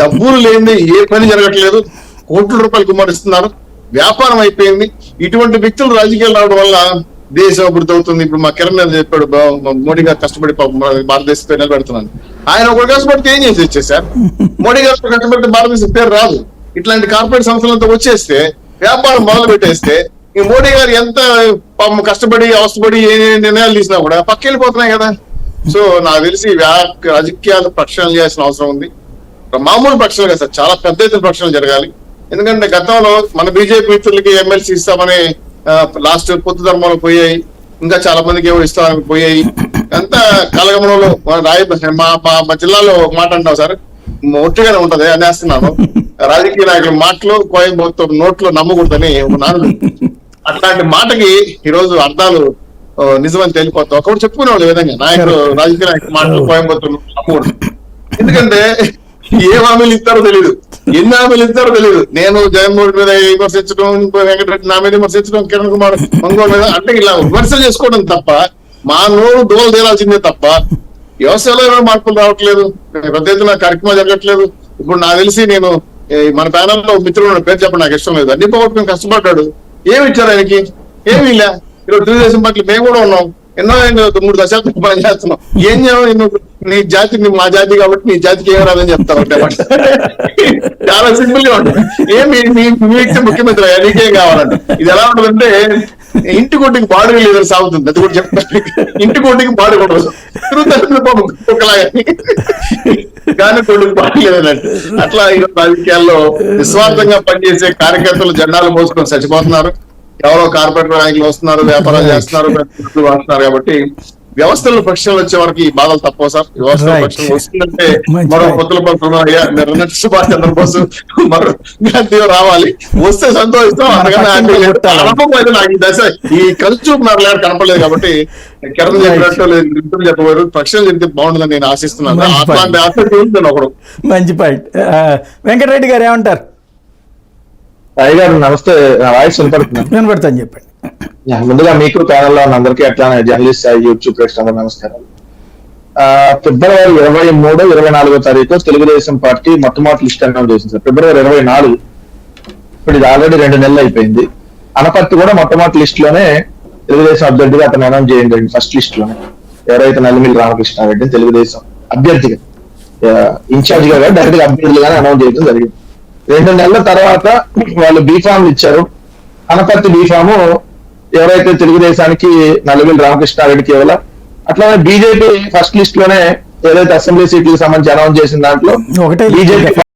డబ్బులు లేని ఏ పని జరగట్లేదు, కోట్ల రూపాయలు కుమ్మరిస్తున్నారు, వ్యాపారం అయిపోయింది. ఇటువంటి వ్యక్తులు రాజకీయాలు రావడం వల్ల దేశం అభివృద్ధి అవుతుంది. ఇప్పుడు మా కిరణ్ గారు చెప్పాడు, మోడీ గారు కష్టపడి భారతదేశం పేరు నిలబెడుతున్నాను. ఆయన ఒక కష్టపడితే ఏం చేసి వచ్చేసారు? మోడీ గారు కష్టపడితే భారతదేశం పేరు రాదు. ఇట్లాంటి కార్పొరేట్ సంస్థలంతా వచ్చేస్తే, వ్యాపారం మొదలు పెట్టేస్తే, ఈ మోడీ గారు ఎంత కష్టపడి అవస్థపడి ఏ నిర్ణయాలు తీసినా కూడా పక్కెళ్ళిపోతున్నాయి కదా. సో నాకు తెలిసి రాజకీయాలు ప్రక్షాళన చేయాల్సిన అవసరం ఉంది. మామూలు ప్రక్షాళన కదా సార్, చాలా పెద్ద ఎత్తున ప్రక్షాళన జరగాలి. ఎందుకంటే గతంలో మన బీజేపీ మిత్రులకి ఎమ్మెల్సీ ఇస్తామని లాస్ట్ పొత్తు ధర్మంలో పోయాయి, ఇంకా చాలా మందికి ఎవరు ఇస్తామని పోయాయి. అంతా కాలగమనంలో మా జిల్లాలో ఒక మాట అంటాం సార్, ఒట్టిగానే ఉంటది అనేస్తున్నాను. రాజకీయ నాయకుల మాటలు కోయంబత్తూరు నోట్లో నమ్మకూడదని నాను. అట్లాంటి మాటకి ఈరోజు అర్థాలు నిజమని తెలిపోతాం. ఒకటి చెప్పుకునేవాళ్ళు విధంగా నాయకులు, రాజకీయ నాయకుల మాటలు కోయంబత్తూరు నమ్మకూడదు. ఎందుకంటే ఏ హామీలు ఇస్తారో తెలియదు, ఎన్ని హామీలు ఇస్తారో తెలియదు. నేను జగన్మోహన్ మీద విమర్శించడం, వెంకటరెడ్డి నా మీద విమర్శించడం, కిరణ్ కుమార్ మంగోళ మీద అంటే ఇలా విమర్శలు చేసుకోవడం తప్ప, మా నోరు దోలు తేలాల్సిందే తప్ప వ్యవసాయంలో ఏమైనా మార్పులు రావట్లేదు, పెద్ద ఎత్తున కార్యక్రమాలు జరగట్లేదు. ఇప్పుడు నాకు తెలిసి నేను మన ప్యానల్లో మిత్రుడు పేరు చెప్పడం నాకు ఇష్టం లేదు. అన్ని పోగొట్టుకుని కష్టపడ్డాడు, ఏమి ఇచ్చారు ఆయనకి? ఏమి ఇలా. ఈరోజు తెలుగుదేశం పార్టీ మేము కూడా ఉన్నాం, ఎన్నో 3 దశాబ్దాలు పని చేస్తున్నాం. ఏం చేయవు, నీ జాతి మా జాతి కాబట్టి నీ జాతికి ఏం రాదని చెప్తావు. చాలా సింపుల్ గా ఉంటుంది. ఏమి మీ ముఖ్యమంత్రి నీకేం కావాలంటే ఇది ఎలా ఉంటుందంటే, ఇంటి కొట్టికి బాడుగ లేదని సాగుతుంది. అది కూడా చెప్తాను, ఇంటి కొట్టికి బాడుగ ఒకలాగా కానీ కొడుకు బాడు లేదన్నట్టు. అట్లా ఈరోజు రాజకీయాల్లో నిస్వార్థంగా పనిచేసే కార్యకర్తలు జెండాలు మోసుకొని చచ్చిపోతున్నారు. ఎవరో కార్పొరేట్ నాయకులు వస్తున్నారు, వ్యాపారాలు చేస్తున్నారు, వస్తున్నారు. కాబట్టి వ్యవస్థల పక్షాలు వచ్చే వరకు ఈ బాధలు తప్పవు సార్. వ్యవస్థల పక్షం వస్తుందంటే మరో పొత్తుల పత్రం సుభాష్ చంద్రబోస్ మరో గాంధీ రావాలి, వస్తే సంతోషిస్తాం. అందుకని నాకు ఈ దశ ఈ కల్చూపు నాకు లేడు కనపడలేదు. కాబట్టి కిరణ్ చెప్పినట్టు చెప్పబోయారు, పక్షాలు చెప్తే బాగుంటుందని నేను ఆశిస్తున్నాను. అట్లాంటి ఆసక్తి ఉంది ఒకడు. మంచి పాయింట్. వెంకటరెడ్డి గారు ఏమంటారు? అయ్య గారు నమస్తే, వాయిస్ వినపడుతుంది చెప్పండి. ముందుగా మీకు ప్యానల్ లో అందరికీ అట్లా జర్నలిస్ట్ యూట్యూబ్ ప్రేక్షకులకు నమస్కారం. ఫిబ్రవరి 23, 24 తారీఖు తెలుగుదేశం పార్టీ మొట్టమొదటి లిస్ట్ అనౌన్స్ చేసింది సార్. ఫిబ్రవరి 24. ఇప్పుడు ఇది ఆల్రెడీ 2 నెలలు అయిపోయింది. అనపర్తి కూడా మొట్టమొదటి లిస్ట్ లోనే తెలుగుదేశం అభ్యర్థిగా అతను అనౌన్స్ చేయండి. ఫస్ట్ లిస్ట్ లోనే ఎవరైతే నల్లిమిల్లి రామకృష్ణారెడ్డి తెలుగుదేశం అభ్యర్థిగా ఇన్ఛార్జ్ గా డైరెక్ట్ గా అభ్యర్థులుగానే అనౌన్స్ చేయడం జరిగింది. 2 నెలల తర్వాత వాళ్ళు బీఫామ్లు ఇచ్చారు. అనపర్తి బీఫాము ఎవరైతే తెలుగుదేశానికి నల్లిమిల్లి రామకృష్ణారెడ్డికి ఇవ్వాల, అట్లానే బీజేపీ ఫస్ట్ లిస్ట్ లోనే ఏదైతే అసెంబ్లీ సీట్లకు సంబంధించి అనౌన్స్ చేసిన దాంట్లో బీజేపీ